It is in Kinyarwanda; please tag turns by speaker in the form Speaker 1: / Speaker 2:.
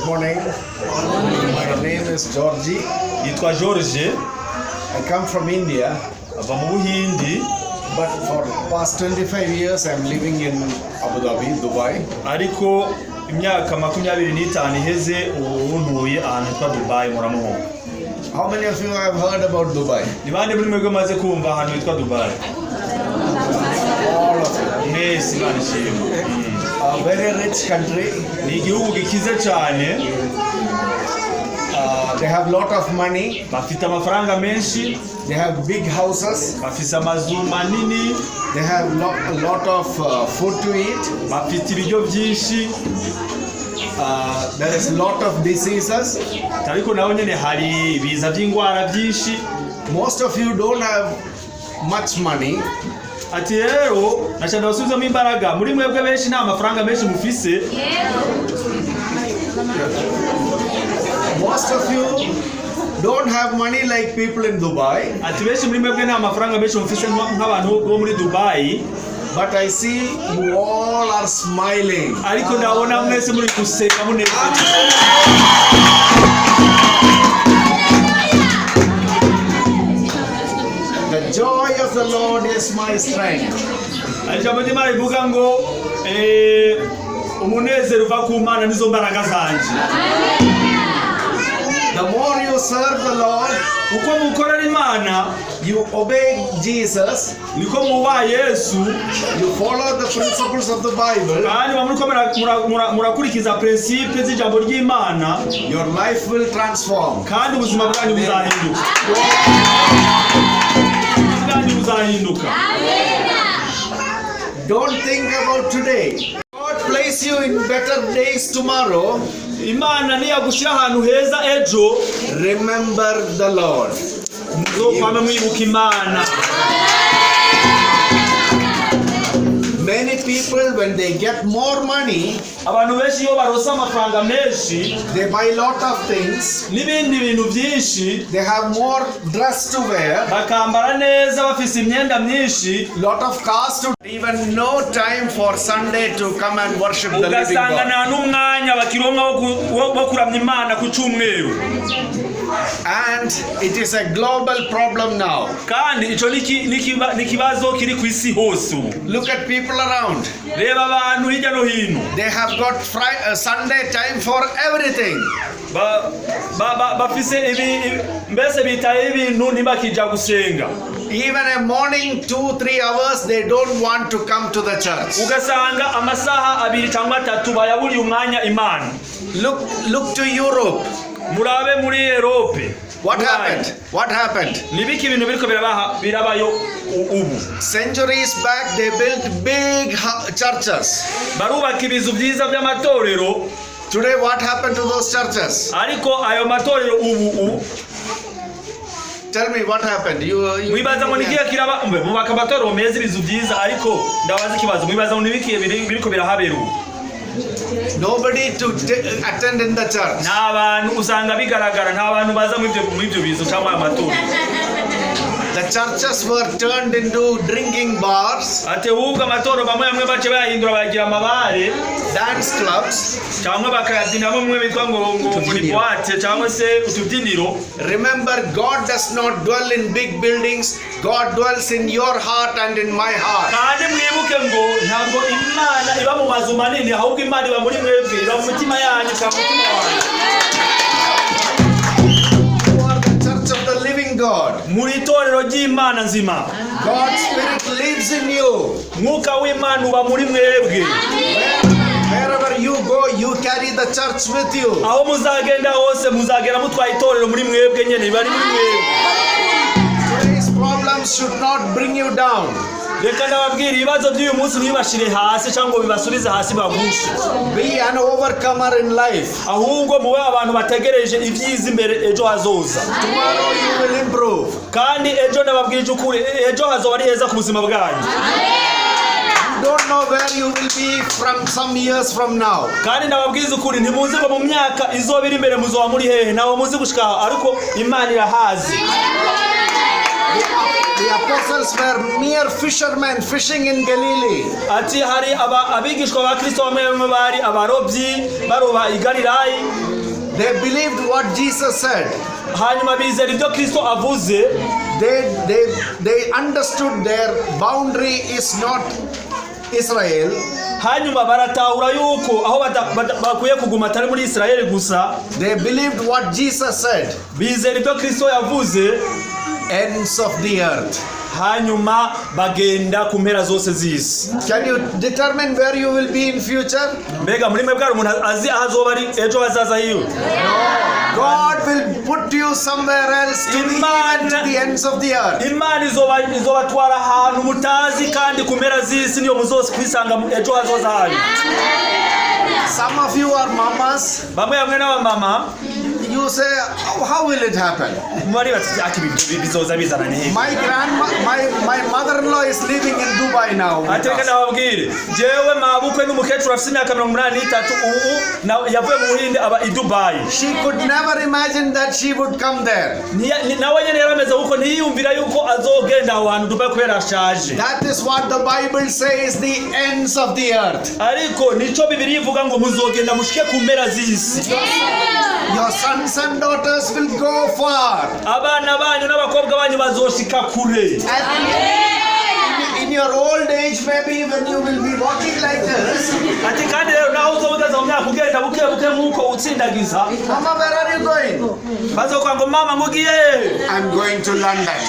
Speaker 1: morning. My name is Georgie.
Speaker 2: Yitwa George.
Speaker 1: I come from India,
Speaker 2: ava mu Buhindi,
Speaker 1: but for past 25 years I'm living in Abu Dhabi, Dubai.
Speaker 2: ariko imyaka 25 iheze ubuntuye ahantu twa Dubai muramuhonga.
Speaker 1: How many of you have heard about Dubai?
Speaker 2: Ni bande muri mwebwe maze kumva ahantu twa Dubai?
Speaker 1: All of you.
Speaker 2: Mwese banishimye.
Speaker 1: A very rich country.
Speaker 2: Ni igihugu gikize cyane.
Speaker 1: They have lot of money.
Speaker 2: Bafite amafaranga menshi.
Speaker 1: They have big houses.
Speaker 2: Bafise amazu manini.
Speaker 1: They have a lot of food to eat.
Speaker 2: Bafite ibiryo byinshi.
Speaker 1: There is a lot of diseases.
Speaker 2: Ariko naho nyene hari ibiza by'ingwara byinshi.
Speaker 1: Most of you don't have much money.
Speaker 2: Ati rero nashaka basubizamo imbaraga muri mwebwe benshi nta mafaranga menshi mufise.
Speaker 1: Most of you don't have money like people in Dubai.
Speaker 2: Ati benshi muri mwebwe nta mafaranga menshi mufise nk'abantu bo muri Dubai.
Speaker 1: But I see you all are smiling.
Speaker 2: Ariko ndabona mwese muri kuseka munezero.
Speaker 1: The joy of the Lord is my strength.
Speaker 2: Ijambo ry'Imana rivuga ngo umunezero uva ku Mana nizo mbaraga zanje.
Speaker 1: The more you serve the Lord,
Speaker 2: uko mukorera Imana,
Speaker 1: you obey Jesus,
Speaker 2: niko muba Yesu,
Speaker 1: you follow the principles of the Bible,
Speaker 2: kandi muriko murakurikiza principe z'ijambo ry'Imana,
Speaker 1: your life will transform.
Speaker 2: kandi ubuzima bwanyu buzahinduka.
Speaker 1: Don't think about today. God place you in better days tomorrow.
Speaker 2: Imana niyagushira ahantu heza ejo.
Speaker 1: Remember the Lord.
Speaker 2: Muzokwame mwibuka Imana.
Speaker 1: Many people, when they get more money,
Speaker 2: abantu benshi iyo barosa amafaranga menshi,
Speaker 1: they buy lot of things,
Speaker 2: n'ibindi bintu byinshi,
Speaker 1: they have more dress to wear,
Speaker 2: bakambara neza bafise imyenda myinshi,
Speaker 1: lot of cars to, even no time for Sunday to come and worship the living
Speaker 2: ugasanga
Speaker 1: God.
Speaker 2: nta n'umwanya bakironka wo kuramya Imana ku cyumweru.
Speaker 1: And it is a global problem now.
Speaker 2: Kandi ico ni kibazo kiri ku isi hose.
Speaker 1: Look at people around.
Speaker 2: Reba abantu hirya no hino.
Speaker 1: They have got Sunday time for everything.
Speaker 2: Bafise mbese bitaye ibintu ntibakija gusenga.
Speaker 1: Even a morning 2-3 hours they don't want to come to the church.
Speaker 2: Ugasanga amasaha 2 cyangwa 3 bayaburiye umwanya Imana.
Speaker 1: Look to Europe.
Speaker 2: Murabe muri Europe.
Speaker 1: What happened? What happened?
Speaker 2: Nibiki ibintu biriko birabayo ubu.
Speaker 1: Centuries back they built big churches.
Speaker 2: Barubaka ibizu byiza by'amatorero.
Speaker 1: Today what happened to those churches?
Speaker 2: Ariko ayo matorero ubu.
Speaker 1: Tell me what happened.
Speaker 2: Mwibaza ngo nikiye kiraba mubaka amatorero meza ibizu byiza ariko ndabaza ikibazo mwibaza ngo nibiki biriko birahabera ubu.
Speaker 1: Nobody to attend in the church.
Speaker 2: Nta bantu usanga bigaragara nta bantu baza muri ibyo bizo cyangwa amatorero.
Speaker 1: The churches were turned into drinking bars.
Speaker 2: Ate ubwo amatorero bamwe bace bayahindura bagira amabare,
Speaker 1: Dance clubs.
Speaker 2: cyangwa bakayadinamo mwe bitwa ngo muri boîte cyangwa se utubyiniro.
Speaker 1: Remember, God does not dwell in big buildings. God dwells in your heart and in my heart.
Speaker 2: Kandi mwibuke ngo ntabwo Imana iba mu mazu manini ahubwo Imana iba muri mwebwe, iba mu mutima yanyu cyangwa mu mutima wanyu.
Speaker 1: You are the church of the living God.
Speaker 2: Muri itorero ry'Imana nzima.
Speaker 1: God's spirit lives in you.
Speaker 2: Mwuka w'Imana uba muri mwebwe.
Speaker 1: Wherever you go, you carry the church with you.
Speaker 2: Aho muzagenda hose muzagera mutwaye itorero muri mwebwe nyene bari muri mwebwe.
Speaker 1: Today's problems should not bring you down.
Speaker 2: Reka ndababwira ibibazo by'uyu munsi ntibibashire hasi cyangwa bibasubize hasi bagushe.
Speaker 1: Be an overcomer in life.
Speaker 2: Ahubwo mube abantu bategereje ibyiza imbere ejo hazoza.
Speaker 1: Tomorrow you will improve.
Speaker 2: Kandi ejo ndababwije ukuri ejo hazoba ari heza ku buzima bwanyu.
Speaker 1: You don't know where you will be from some years from now.
Speaker 2: Kandi ndababwiza ukuri ntimuzi ngo mu myaka izoba iri imbere muzoba muri hehe naho muzi gushika ariko Imana irahazi.
Speaker 1: The apostles were mere fishermen fishing in Galilee.
Speaker 2: Ati hari abigishwa ba Kristo bamwe bari abarobyi baroba i Galilaya.
Speaker 1: They believed what Jesus said.
Speaker 2: hanyuma bizera ibyo Kristo avuze.
Speaker 1: They understood their boundary is not Israel.
Speaker 2: Hanyuma baratahura yuko aho bakuye kuguma atari muri Israeli gusa.
Speaker 1: They believed what Jesus said.
Speaker 2: Bizera ibyo Kristo yavuze.
Speaker 1: Ends of the earth.
Speaker 2: Hanyuma bagenda ku mpera zose z'isi.
Speaker 1: Can you determine where you will be in future?
Speaker 2: Mbega muri mwebwe umuntu azi ahazoba ari ejo hazaza hiyo?
Speaker 1: God will put you somewhere else to the ends of the earth.
Speaker 2: Imana izobatwara ahantu mutazi kandi ku mpera z'isi niyo muzose kwisanga ejo hazoza hayo.
Speaker 1: Some of you are mamas.
Speaker 2: Bamwe n'aba mama.
Speaker 1: You say, how will it happen? My mother-in-law is living in Dubai now. She could never imagine that she would come there. That is what the Bible says, the ends of the earth. Your sons and daughters will go far. In your old age, maybe when you will be walking like this. Mama, where are you going? I'm going to London.